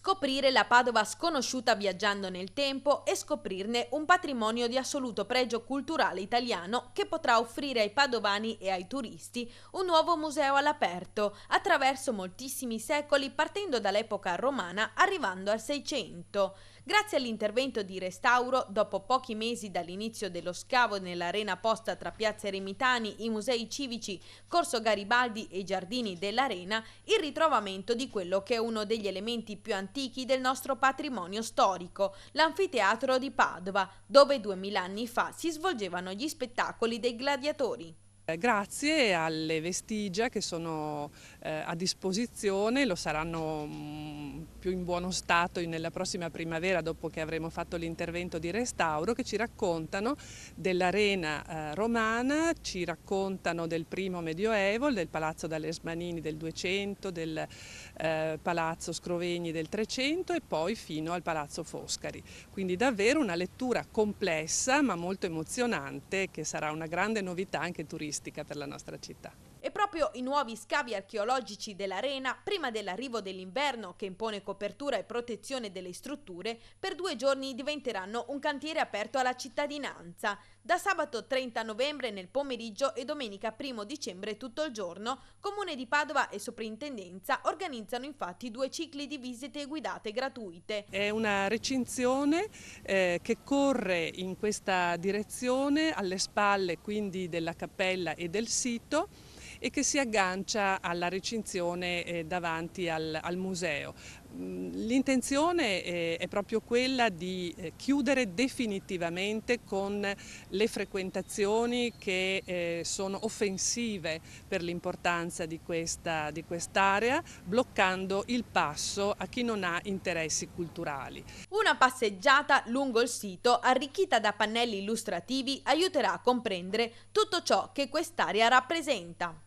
Scoprire la Padova sconosciuta viaggiando nel tempo e scoprirne un patrimonio di assoluto pregio culturale italiano che potrà offrire ai padovani e ai turisti un nuovo museo all'aperto attraverso moltissimi secoli, partendo dall'epoca romana arrivando al Seicento. Grazie all'intervento di restauro, dopo pochi mesi dall'inizio dello scavo nell'arena posta tra Piazza Eremitani, i musei civici, Corso Garibaldi e i giardini dell'arena, il ritrovamento di quello che è uno degli elementi più antichi del nostro patrimonio storico, l'anfiteatro di Padova, dove 2000 anni fa si svolgevano gli spettacoli dei gladiatori. Grazie alle vestigia che sono a disposizione, lo saranno più in buono stato nella prossima primavera, dopo che avremo fatto l'intervento di restauro, che ci raccontano dell'arena romana, ci raccontano del primo medioevo, del Palazzo d'Alesmanini del 200, del Palazzo Scrovegni del 300 e poi fino al Palazzo Foscari. Quindi davvero una lettura complessa ma molto emozionante, che sarà una grande novità anche turistica per la nostra città. E proprio i nuovi scavi archeologici dell'arena, prima dell'arrivo dell'inverno che impone copertura e protezione delle strutture, per 2 giorni diventeranno un cantiere aperto alla cittadinanza. Da sabato 30 novembre nel pomeriggio e domenica 1 dicembre tutto il giorno, Comune di Padova e Soprintendenza organizzano infatti 2 cicli di visite guidate gratuite. È una recinzione che corre in questa direzione, alle spalle quindi della cappella e del sito, e che si aggancia alla recinzione davanti al museo. L'intenzione è proprio quella di chiudere definitivamente con le frequentazioni che sono offensive per l'importanza di quest'area, bloccando il passo a chi non ha interessi culturali. Una passeggiata lungo il sito, arricchita da pannelli illustrativi, aiuterà a comprendere tutto ciò che quest'area rappresenta.